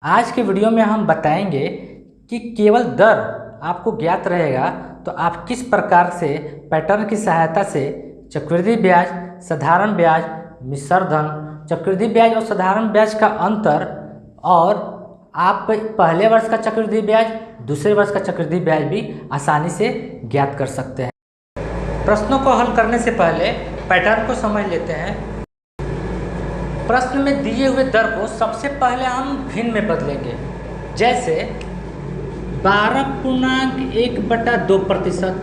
आज के वीडियो में हम बताएंगे कि केवल दर आपको ज्ञात रहेगा तो आप किस प्रकार से पैटर्न की सहायता से चक्रवृद्धि ब्याज, साधारण ब्याज, मिश्र धन, चक्रवृद्धि ब्याज और साधारण ब्याज का अंतर और आप पहले वर्ष का चक्रवृद्धि ब्याज, दूसरे वर्ष का चक्रवृद्धि ब्याज भी आसानी से ज्ञात कर सकते हैं। प्रश्नों को हल करने से पहले पैटर्न को समझ लेते हैं। प्रश्न में दिए हुए दर को सबसे पहले हम भिन्न में बदलेंगे। जैसे 12.1/2%,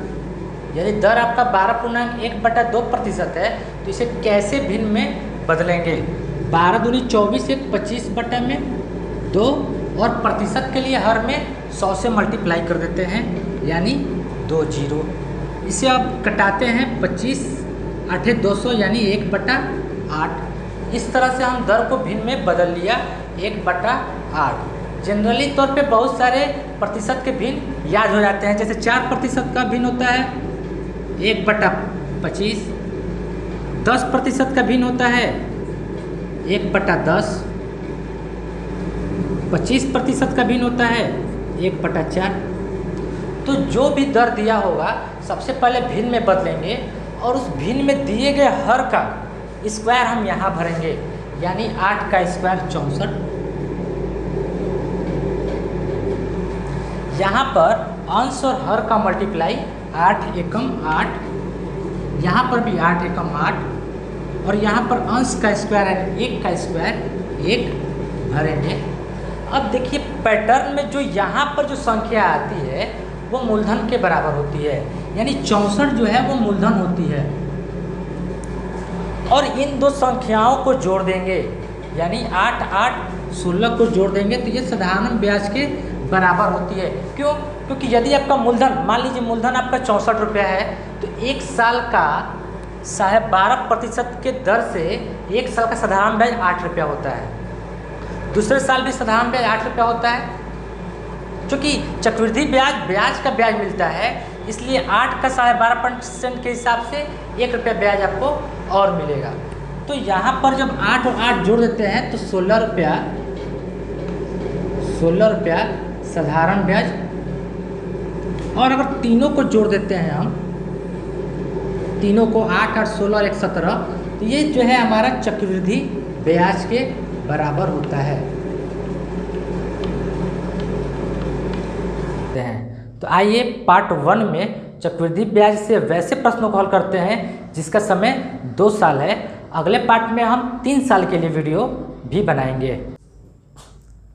यदि दर आपका 12.1/2% है तो इसे कैसे भिन्न में बदलेंगे? 12 दूनी 24, 25/2 और प्रतिशत के लिए हर में 100 से मल्टीप्लाई कर देते हैं, यानी 2 जीरो। इसे अब कटाते हैं 25, 8 200 यानी 1/8। इस तरह से हम दर को भिन्न में बदल लिया 1/8। जनरली तौर पे बहुत सारे प्रतिशत के भिन्न याद हो जाते हैं। जैसे 4% का भिन्न होता है 1/25, 10% का भिन्न होता है 1/10, 25% का भिन्न होता है 1/4। तो जो भी दर दिया होगा सबसे पहले भिन्न में बदलेंगे और उस भिन्न में दिए गए हर का स्क्वायर हम यहाँ भरेंगे, यानी 8 का स्क्वायर 64। यहाँ पर अंश और हर का मल्टीप्लाई 8 एकम 8, यहाँ पर भी 8 एकम 8 और यहाँ पर अंश का स्क्वायर यानी 1 का स्क्वायर 1 भरेंगे। अब देखिए पैटर्न में जो यहाँ पर जो संख्या आती है वो मूलधन के बराबर होती है, यानी 64 जो है वो मूलधन होती है। और इन दो संख्याओं को जोड़ देंगे, यानी 8 8 16 को जोड़ देंगे तो ये साधारण ब्याज के बराबर होती है। क्यों? क्योंकि यदि आपका मूलधन, मान लीजिए मूलधन आपका 64 रुपया है तो एक साल का 12.5% के दर से एक साल का साधारण ब्याज 8 रुपया होता है। दूसरे साल भी साधारण ब्याज 8 रुपया होता है। चूँकि चक्रवृद्धि ब्याज का ब्याज मिलता है, इसलिए 8 का 12.5% के हिसाब से 1 रुपया ब्याज आपको और मिलेगा। तो यहाँ पर जब 8 और 8 जोड़ देते हैं तो 16 रुपया साधारण ब्याज। और अगर तीनों को जोड़ देते हैं हम, तीनों को 8 8 16 और 1 17, तो ये जो है हमारा चक्रवृद्धि ब्याज के बराबर होता है। तो आइए पार्ट 1 में चक्रवृद्धि ब्याज से वैसे प्रश्नों को हल करते हैं जिसका समय 2 साल है। अगले पार्ट में हम 3 साल के लिए वीडियो भी बनाएंगे।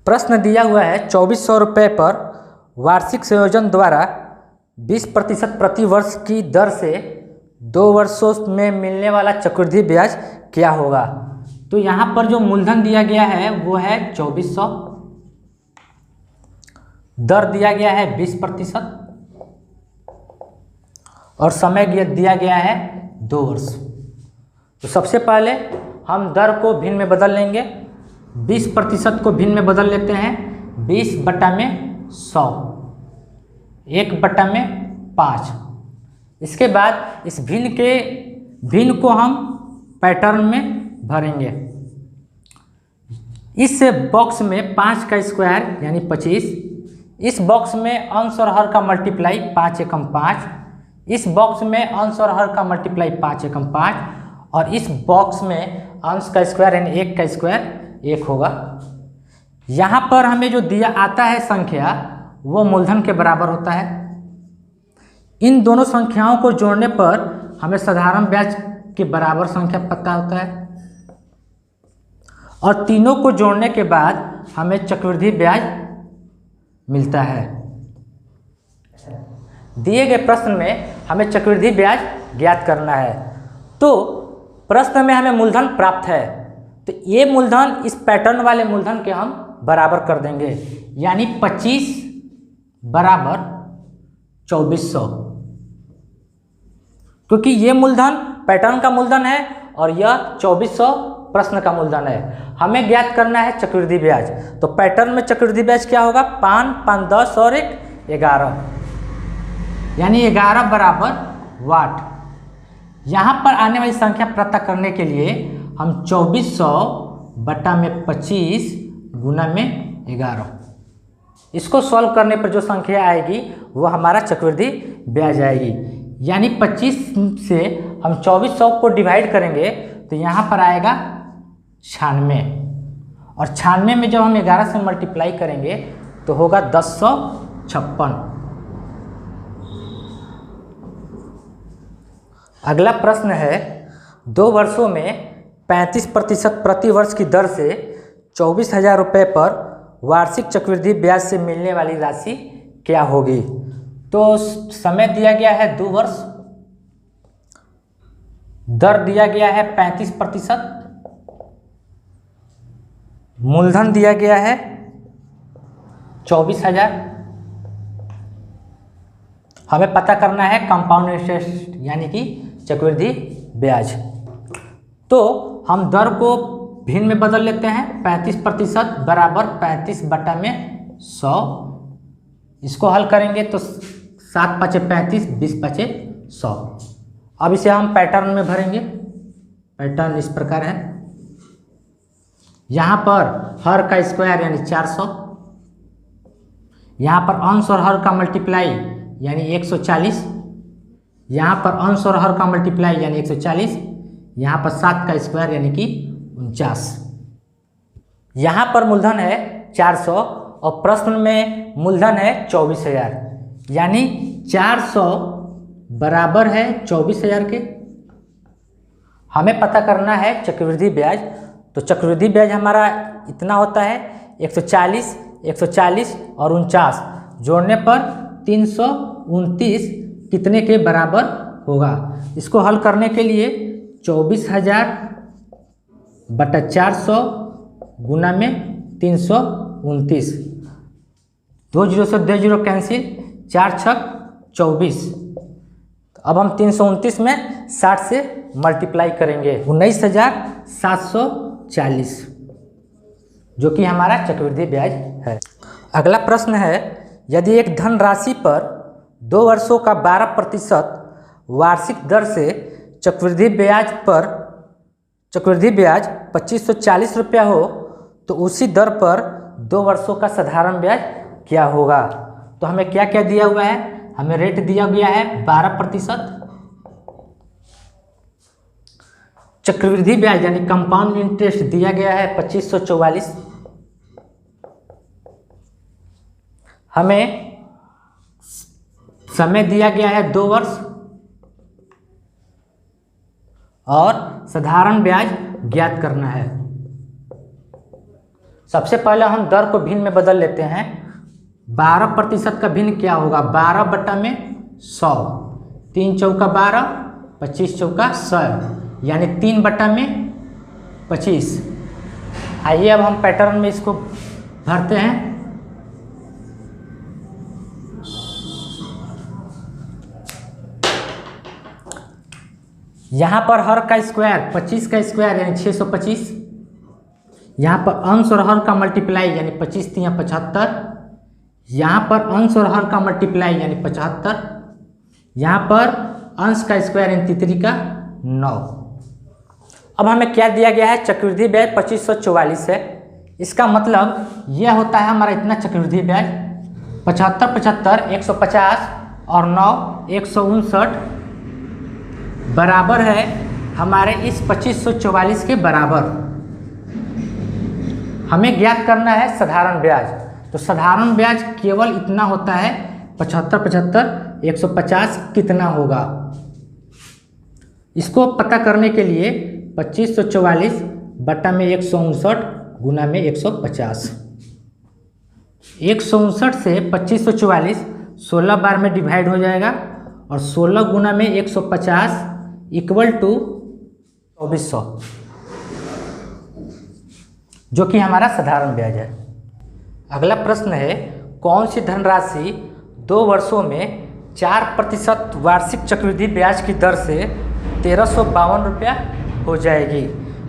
प्रश्न दिया हुआ है 2400 रुपये पर वार्षिक संयोजन द्वारा 20% प्रति वर्ष की दर से 2 वर्षों में मिलने वाला चक्रवृद्धि ब्याज क्या होगा? तो यहाँ पर जो मूलधन दिया गया है वो है 2400, दर दिया गया है 20% और समय दिया गया है 2 वर्ष। तो सबसे पहले हम दर को भिन्न में बदल लेंगे। 20% को भिन्न में बदल लेते हैं 20/100, 1/5। इसके बाद इस भिन्न को हम पैटर्न में भरेंगे। इस बॉक्स में 5 का स्क्वायर यानी 25, इस बॉक्स में अंश और हर का मल्टीप्लाई 5 एकम 5, इस बॉक्स में अंश और हर का मल्टीप्लाई 5 एकम 5 और इस बॉक्स में अंश का स्क्वायर यानी 1 का स्क्वायर 1 होगा। यहाँ पर हमें जो दिया आता है संख्या वो मूलधन के बराबर होता है। इन दोनों संख्याओं को जोड़ने पर हमें साधारण ब्याज के बराबर संख्या पता होता है और तीनों को जोड़ने के बाद हमें चक्रवृद्धि ब्याज मिलता है। दिए गए प्रश्न में हमें चक्रवृद्धि ब्याज ज्ञात करना है। तो प्रश्न में हमें मूलधन प्राप्त है, तो ये मूलधन इस पैटर्न वाले मूलधन के हम बराबर कर देंगे, यानी 25 बराबर 2400, क्योंकि ये मूलधन पैटर्न का मूलधन है और यह 2400 प्रश्न का मूलधन है। हमें ज्ञात करना है चक्रवृद्धि ब्याज। तो पैटर्न में चक्रवृद्धि ब्याज क्या होगा? 5 5 10 और 1 11, यानी 11 बराबर वाट। यहाँ पर आने वाली संख्या पता करने के लिए हम 2400 बटा में 25 गुना में 11। इसको सॉल्व करने पर जो संख्या आएगी वो हमारा चक्रवृद्धि ब्याज आएगी। यानी 25 से हम 2400 को डिवाइड करेंगे तो यहाँ पर आएगा 96, और 96 में जब हम 11 से मल्टीप्लाई करेंगे तो होगा 1056। अगला प्रश्न है, 2 वर्षों में 35% प्रति वर्ष की दर से 24,000 रुपये पर वार्षिक चक्रवृद्धि ब्याज से मिलने वाली राशि क्या होगी। तो समय दिया गया है 2 वर्ष, दर दिया गया है 35%, मूलधन दिया गया है 24,000। हमें पता करना है कंपाउंड इंटरेस्ट यानी कि चक्रवृद्धि ब्याज। तो हम दर को भिन्न में बदल लेते हैं। 35% बराबर 35/100। इसको हल करेंगे तो 7 × 5 = 35, 20 × 5 = 100। अब इसे हम पैटर्न में भरेंगे। पैटर्न इस प्रकार है, यहाँ पर हर का स्क्वायर यानी 400, यहाँ पर अंश और हर का मल्टीप्लाई यानी 140, यहाँ पर अंश और हर का मल्टीप्लाई यानी 140, यहाँ पर 7 का स्क्वायर यानी कि 49। यहाँ पर मूलधन है 400 और प्रश्न में मूलधन है 24,000, यानी 400 बराबर है 24,000 के। हमें पता करना है चक्रवृद्धि ब्याज। तो चक्रवृद्धि ब्याज हमारा इतना होता है 140, 140 और 49 जोड़ने पर 329 कितने के बराबर होगा। इसको हल करने के लिए 24,000/400 गुना में 329, 2 0 से 2 0 कैंसिल, 4 × 6 = 24। अब हम 329 में 60 से मल्टीप्लाई करेंगे, 19,740 जो कि हमारा चक्रवृद्धि ब्याज है। अगला प्रश्न है, यदि एक धनराशि पर 2 वर्षों का 12% वार्षिक दर से चक्रवृद्धि ब्याज 2540 रुपया हो तो उसी दर पर 2 वर्षों का साधारण ब्याज क्या होगा। तो हमें क्या क्या दिया हुआ है, हमें रेट दिया गया है 12%, चक्रवृद्धि ब्याज यानी कंपाउंड इंटरेस्ट दिया गया है 2544, हमें समय दिया गया है 2 वर्ष और साधारण ब्याज ज्ञात करना है। सबसे पहले हम दर को भिन्न में बदल लेते हैं। 12% का भिन्न क्या होगा, 12/100, 3 चौका 12, 25 चौका 100 यानी 3/25। आइए अब हम पैटर्न में इसको भरते हैं। यहाँ पर हर का स्क्वायर 25 का स्क्वायर यानी 625, यहाँ पर अंश और हर का मल्टीप्लाई यानी 25 × 3 = 75, यहाँ पर अंश और हर का मल्टीप्लाई यानी 75, यहाँ पर अंश का स्क्वायर यानी 3 का 9। अब हमें क्या दिया गया है, चक्रवृद्धि ब्याज 2544 है। इसका मतलब यह होता है हमारा इतना चक्रवृद्धि ब्याज। 75 75 150 और 9 159 बराबर है हमारे इस 2544 के बराबर। हमें ज्ञात करना है साधारण ब्याज। तो साधारण ब्याज केवल इतना होता है 75 75 150 कितना होगा। इसको पता करने के लिए 2544 बटा में 159 गुना में 150। 159 से 2544 16 बार में डिवाइड हो जाएगा और 16 गुना में 150 = 2400 जो कि हमारा साधारण ब्याज है। अगला प्रश्न है, कौन सी धनराशि 2 वर्षों में 4% वार्षिक चक्रवृद्धि ब्याज की दर से 1352 रुपया हो जाएगी।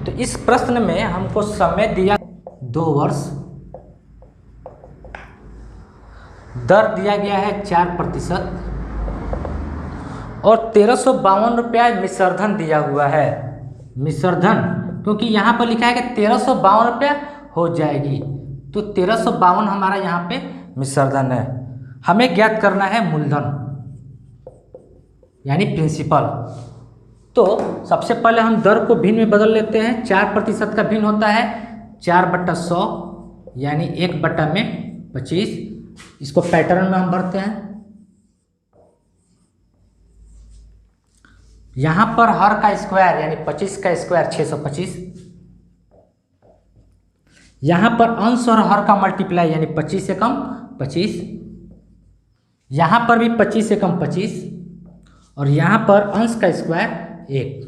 तो इस प्रश्न में हमको समय दिया 2 वर्ष, दर दिया गया है 4% और 1352 रुपया मिश्रधन दिया हुआ है। मिश्रधन क्योंकि यहाँ पर लिखा है कि 1352 रुपया हो जाएगी। तो 1352 हमारा यहाँ पे मिश्र धन है। हमें ज्ञात करना है मूलधन यानी प्रिंसिपल। तो सबसे पहले हम दर को भिन्न में बदल लेते हैं। 4% का भिन्न होता है 4/100 यानी 1/25। इसको पैटर्न में हम भरते हैं। यहाँ पर हर का स्क्वायर यानी 25 का स्क्वायर 625। यहाँ पर अंश और हर का मल्टीप्लाई यानी 25 से कम 25। यहाँ पर भी 25 से कम 25 और यहाँ पर अंश का स्क्वायर 1।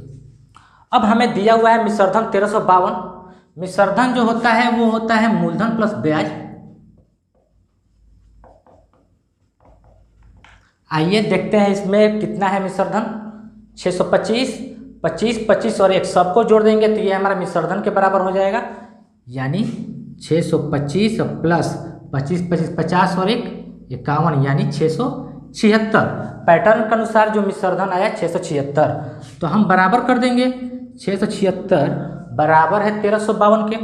अब हमें दिया हुआ है मिश्रधन 1352। मिश्रधन जो होता है वो होता है मूलधन प्लस ब्याज। आइए देखते हैं इसमें कितना है मिश्रधन। 625, 25, 25 और 1 सबको जोड़ देंगे तो ये हमारा मिश्रधन के बराबर हो जाएगा। यानी 625 प्लस 25, 25, 50 और 1 51 यानी 676। पैटर्न के अनुसार जो मिश्रधन आया 676, तो हम बराबर कर देंगे। 676 बराबर है 1352 के।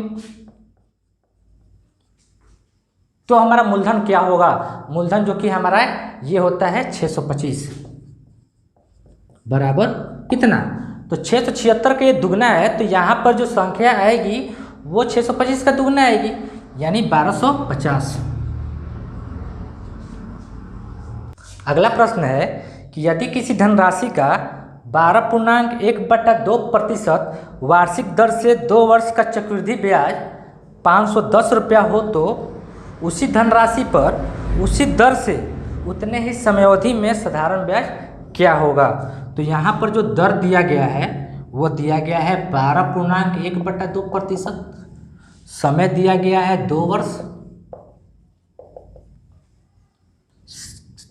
तो हमारा मूलधन क्या होगा? मूलधन जो कि हमारा ये होता है 625 बराबर कितना? तो 676 का ये दुगना है, तो यहाँ पर जो संख्या आएगी वो 625 का दुगना आएगी यानी 1250। अगला प्रश्न है कि यदि किसी धनराशि का 12.1/2% वार्षिक दर से 2 वर्ष का चक्रवृद्धि ब्याज 510 रुपया हो तो उसी धनराशि पर उसी दर से उतने ही समयावधि में साधारण ब्याज क्या होगा? तो यहाँ पर जो दर दिया गया है वो दिया गया है 12.1/2%। समय दिया गया है 2 वर्ष।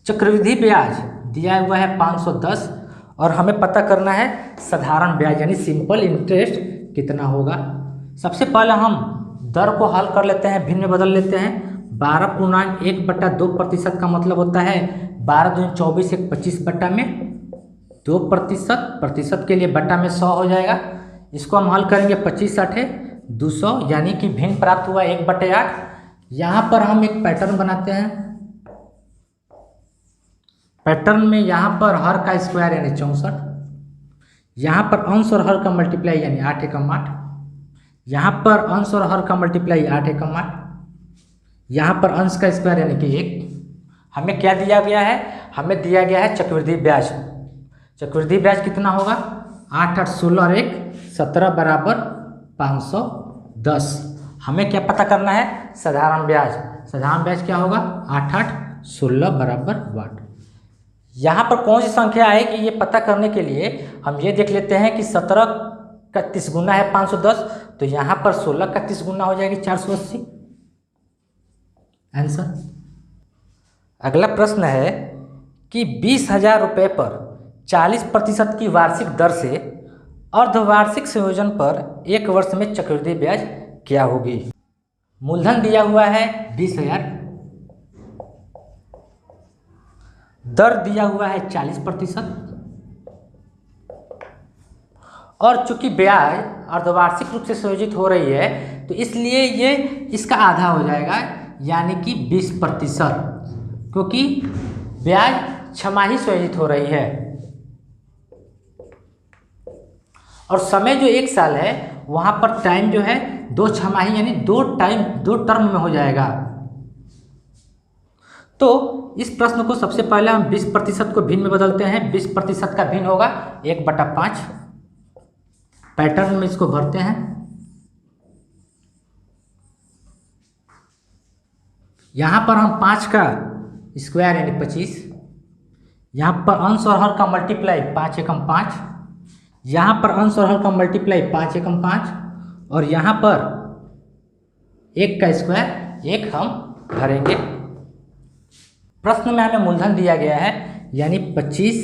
चक्रवृद्धि ब्याज दिया हुआ है 510 और हमें पता करना है साधारण ब्याज यानी सिंपल इंटरेस्ट कितना होगा। सबसे पहले हम दर को हल कर लेते हैं, भिन्न में बदल लेते हैं। 12.1/2% का मतलब होता है 12 दूनी 24, 1 25 बट्टा में 2%। प्रतिशत के लिए बट्टा में 100 हो जाएगा। इसको हम हल करेंगे 25 8 200 यानी कि भिन्न प्राप्त हुआ 1/8। यहाँ पर हम एक पैटर्न बनाते हैं। पैटर्न में यहाँ पर हर का स्क्वायर यानी 64, यहाँ पर अंश और हर का मल्टीप्लाई यानी 8 एकम 8, यहाँ पर अंश और हर का मल्टीप्लाई 8 एकम 8, यहाँ पर अंश का स्क्वायर यानी कि 1। हमें क्या दिया गया है? हमें दिया गया है चक्रवृद्धि ब्याज। चक्रवृद्धि ब्याज कितना होगा? 8 8 16 और 1 17 बराबर 510। हमें क्या पता करना है? साधारण ब्याज। साधारण ब्याज क्या होगा? 8 8 16 बराबर 8। यहाँ पर कौन सी संख्या आएगी ये पता करने के लिए हम ये देख लेते हैं कि 17 का 30 गुना है 510, तो यहाँ पर 16 का 30 गुना हो जाएगी 480। आंसर। अगला प्रश्न है कि 20,000 रुपये पर 40% की वार्षिक दर से अर्धवार्षिक संयोजन पर 1 वर्ष में चक्रवृद्धि ब्याज क्या होगी? मूलधन दिया हुआ है 20,000, दर दिया हुआ है 40% और चूंकि ब्याज अर्धवार्षिक रूप से संयोजित हो रही है तो इसलिए ये इसका आधा हो जाएगा यानी कि 20%, क्योंकि ब्याज छमाही संयोजित हो रही है और समय जो 1 साल है वहाँ पर टाइम जो है 2 छमाही यानी 2 टर्म में हो जाएगा। तो इस प्रश्न को सबसे पहले हम 20% को भिन्न में बदलते हैं। 20% का भिन्न होगा 1/5। पैटर्न में इसको भरते हैं। यहाँ पर हम 5 का स्क्वायर यानी 25, यहाँ पर अंश और हर का मल्टीप्लाई 5 एकम 5, यहाँ पर अंश और हर का मल्टीप्लाई 5 एकम 5 और यहाँ पर 1 का स्क्वायर 1 हम भरेंगे। प्रश्न में हमें मूलधन दिया गया है यानी 25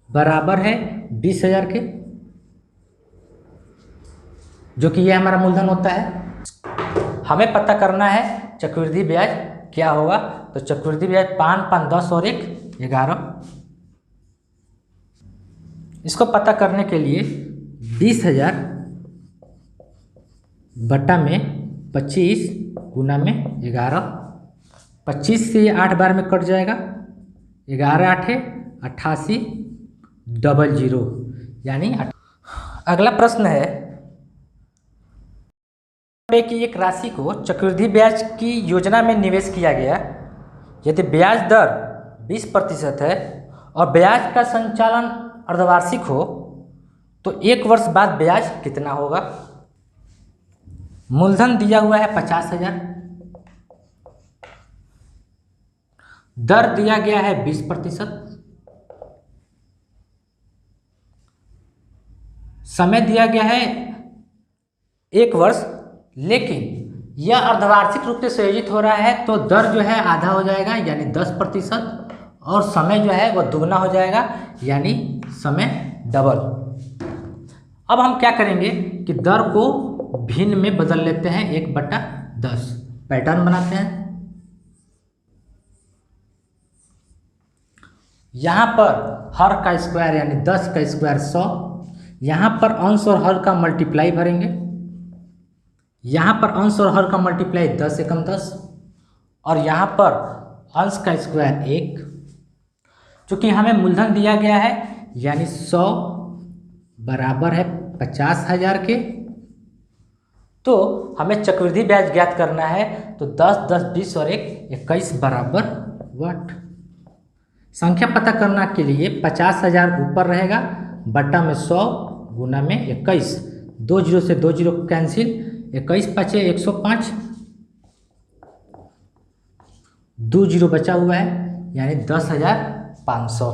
बराबर है 20,000 के, जो कि ये हमारा मूलधन होता है। हमें पता करना है चक्रवृद्धि ब्याज क्या होगा। तो चक्रवृद्धि ब्याज 5 5 10 और 1 11। इसको पता करने के लिए 20,000 बटा में 25 गुना में 11, 25 से ये 8 बार में कट जाएगा, 11 8 88 00 यानी। अगला प्रश्न है कि एक राशि को चक्रवृद्धि ब्याज की योजना में निवेश किया गया, यदि ब्याज दर 20% है और ब्याज का संचालन अर्धवार्षिक हो तो 1 वर्ष बाद ब्याज कितना होगा। मूलधन दिया हुआ है 50,000, दर दिया गया है 20%, समय दिया गया है 1 वर्ष, लेकिन यह अर्धवार्षिक रूप से संयोजित हो रहा है तो दर जो है आधा हो जाएगा यानी 10%, और समय जो है वह दुगना हो जाएगा यानी समय डबल। अब हम क्या करेंगे कि दर को भिन्न में बदल लेते हैं, 1/10 पैटर्न बनाते हैं। यहाँ पर हर का स्क्वायर यानी 10 का स्क्वायर 100, यहाँ पर अंश और हर का मल्टीप्लाई भरेंगे, यहाँ पर अंश और हर का मल्टीप्लाई 10 एकम 10, और यहाँ पर अंश का स्क्वायर 1। चूँकि हमें मूलधन दिया गया है यानी 100 बराबर है 50,000 के, तो हमें चक्रवृद्धि ब्याज ज्ञात करना है, तो 10 10 20 और 1 21 बराबर वाट। संख्या पता करने के लिए 50,000 ऊपर रहेगा, बट्टा में 100 गुना में 21, 2 जीरो से 2 जीरो कैंसिल, 21 5 105, 2 जीरो बचा हुआ है यानी 10,500।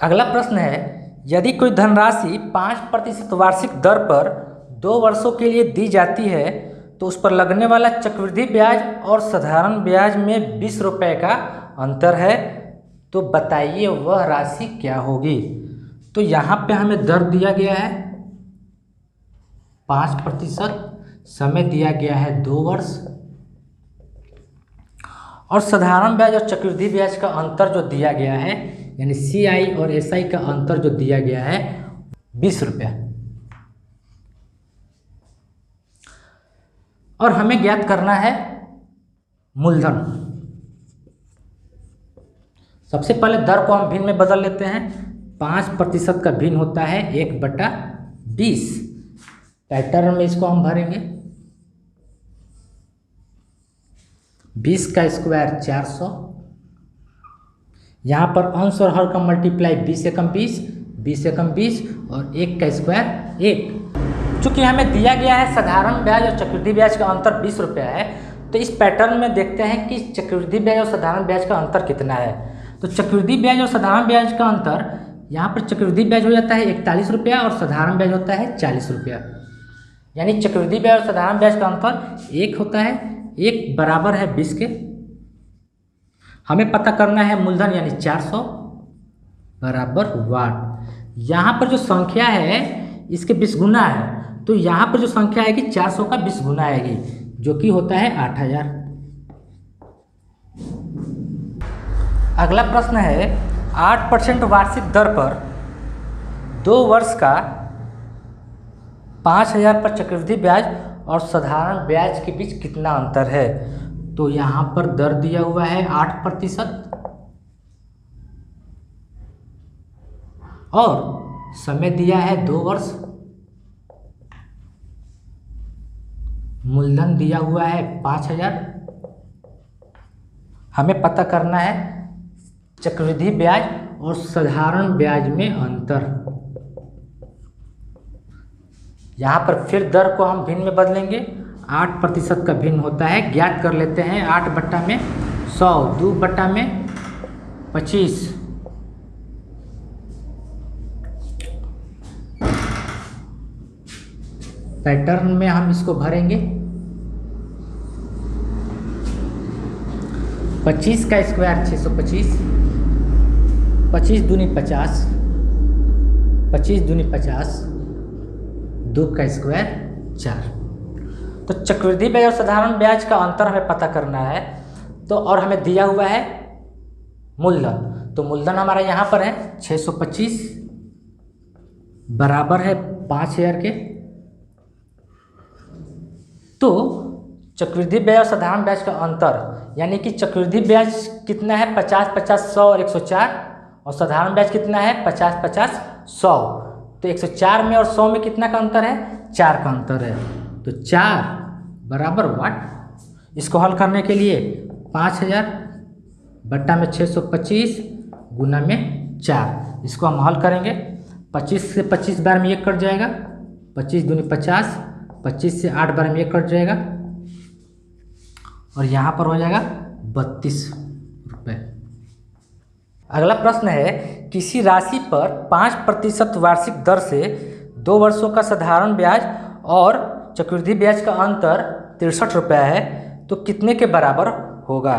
अगला प्रश्न है, यदि कोई धनराशि 5% वार्षिक दर पर 2 वर्षों के लिए दी जाती है तो उस पर लगने वाला चक्रवृद्धि ब्याज और साधारण ब्याज में 20 रुपये का अंतर है, तो बताइए वह राशि क्या होगी। तो यहाँ पे हमें दर दिया गया है 5%, समय दिया गया है 2 वर्ष, और साधारण ब्याज और चक्रवृद्धि ब्याज का अंतर जो दिया गया है यानी CI और SI का अंतर जो दिया गया है 20 रुपया, और हमें ज्ञात करना है मूलधन। सबसे पहले दर को हम भिन्न में बदल लेते हैं, 5% का भिन्न होता है 1/20, पैटर्न में इसको हम भरेंगे, 20 का स्क्वायर 400, यहाँ पर अंश और हर का मल्टीप्लाई 20 एकम 20, 20 एकम 20 और 1 का स्क्वायर 1। चूँकि हमें दिया गया है साधारण ब्याज और चक्रवृद्धि ब्याज का अंतर 20 रुपया है, तो इस पैटर्न में देखते हैं कि चक्रवृद्धि ब्याज और साधारण ब्याज का अंतर कितना है। तो चक्रवृद्धि ब्याज और साधारण ब्याज का अंतर, यहाँ पर चक्रवृद्धि ब्याज हो जाता है 41 रुपया और साधारण ब्याज होता है 40 रुपया, यानी चक्रवृद्धि ब्याज और साधारण ब्याज का अंतर 1 होता है, 1 बराबर है 20 के। हमें पता करना है मूलधन यानी 400 बराबर वाट। यहाँ पर जो संख्या है इसके 20 गुना है, तो यहाँ पर जो संख्या आएगी 400 का 20 गुना आएगी, जो कि होता है 8,000। अगला प्रश्न है, 8% वार्षिक दर पर 2 वर्ष का 5,000 पर चक्रवृद्धि ब्याज और साधारण ब्याज के बीच कितना अंतर है। तो यहाँ पर दर दिया हुआ है 8% और समय दिया है 2 वर्ष, मूलधन दिया हुआ है 5,000। हमें पता करना है चक्रवृद्धि ब्याज और साधारण ब्याज में अंतर। यहाँ पर फिर दर को हम भिन्न में बदलेंगे, 8% का भिन्न होता है, ज्ञात कर लेते हैं 8/100, 2/25, पैटर्न में हम इसको भरेंगे, 25 का स्क्वायर 625, 25 दूनी 50, 25 दूनी 50, 2 का स्क्वायर 4। तो चक्रवृद्धि ब्याज और साधारण ब्याज का अंतर हमें पता करना है, तो और हमें दिया हुआ है मूलधन, तो मूलधन हमारा यहाँ पर है 625 बराबर है 5,000 के। तो चक्रवृद्धि ब्याज और साधारण ब्याज का अंतर, यानी कि चक्रवृद्धि ब्याज कितना है 50 50 100 और 104, और साधारण ब्याज कितना है 50 50 100। तो 104 में और 100 में कितना का अंतर है, 4 का अंतर है। तो 4 बराबर वाट, इसको हल करने के लिए 5000 बट्टा में 625 गुना में 4, इसको हम हल करेंगे। 25 से 25 बार में 1 कट जाएगा, 25 दूनी 50, 25 से 8 बार में 1 कट जाएगा, और यहाँ पर हो जाएगा 32 रुपये। अगला प्रश्न है, किसी राशि पर 5% वार्षिक दर से 2 वर्षों का साधारण ब्याज और चक्रवृद्धि ब्याज का अंतर 63 रुपया है, तो कितने के बराबर होगा।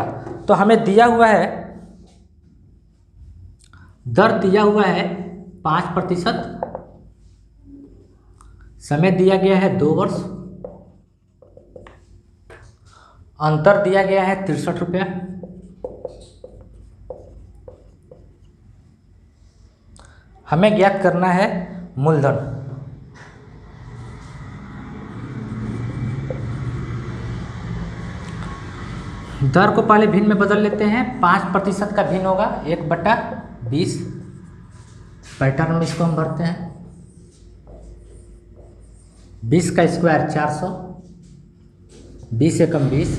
तो हमें दिया हुआ है, दर दिया हुआ है 5%, समय दिया गया है 2 वर्ष, अंतर दिया गया है 63 रुपया। हमें ज्ञात करना है मूलधन। दर को पहले भिन्न में बदल लेते हैं। 5% का भिन्न होगा 1/20। पैटर्न में इसको हम भरते हैं। 20 का स्क्वायर 400, 20 एकम 20,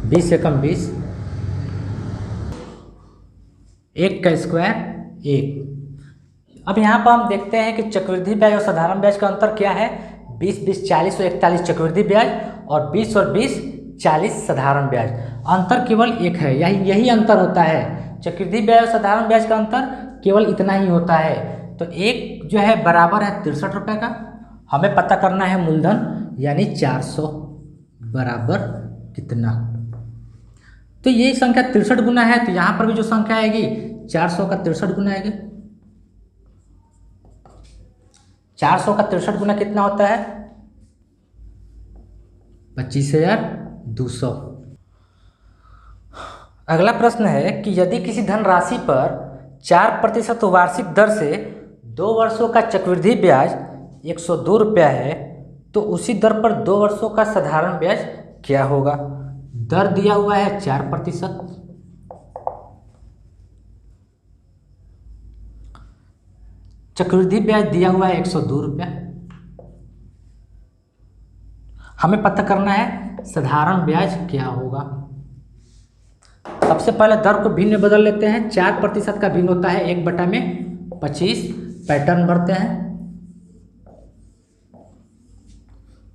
20 एकम 20, 1 का स्क्वायर 1। अब यहाँ पर हम देखते हैं कि चक्रवृद्धि ब्याज और साधारण ब्याज का अंतर क्या है। 20 20 40 और 41 चक्रवृद्धि ब्याज, और 20 और 20 40 साधारण ब्याज। अंतर केवल एक है, यही अंतर होता है। चक्रवृद्धि ब्याज और साधारण ब्याज का अंतर केवल इतना ही होता है। तो एक जो है बराबर है 63 रुपये का। हमें पता करना है मूलधन, यानी 400 बराबर कितना। तो ये संख्या 63 गुना है, तो यहाँ पर भी जो संख्या आएगी 400 का 63 गुना आएगी। 400 का 63 गुना कितना होता है, 25,200। अगला प्रश्न है कि यदि किसी धनराशि पर 4% वार्षिक दर से 2 वर्षों का चक्रवृद्धि ब्याज 102 रुपया है, तो उसी दर पर 2 वर्षों का साधारण ब्याज क्या होगा। दर दिया हुआ है 4%, चक्रवृद्धि ब्याज दिया हुआ है 102 रुपया। हमें पता करना है साधारण ब्याज क्या होगा। सबसे पहले दर को भिन्न में बदल लेते हैं। 4% का भिन्न होता है 1/25। पैटर्न भरते हैं।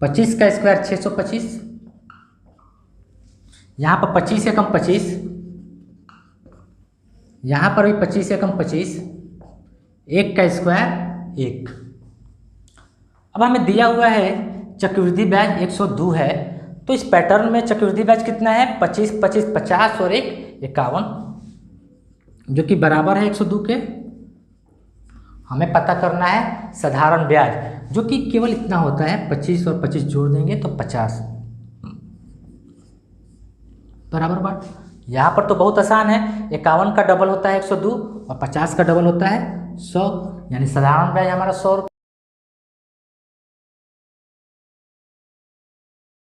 25 का स्क्वायर 625, यहाँ पर 25 एकम 25, यहाँ पर भी 25 एकम 25, 1 का स्क्वायर 1। अब हमें दिया हुआ है चक्रवृद्धि ब्याज 102 है, तो इस पैटर्न में चक्रवृद्धि ब्याज कितना है 25 25 50 और 1 51, जो कि बराबर है 102 के। हमें पता करना है साधारण ब्याज, जो कि केवल इतना होता है 25 और 25 जोड़ देंगे तो 50 बराबर बात। यहाँ पर तो बहुत आसान है। 51 का डबल होता है 102 और 50 का डबल होता है 100, यानी साधारण ब्याज हमारा 100 रुपये।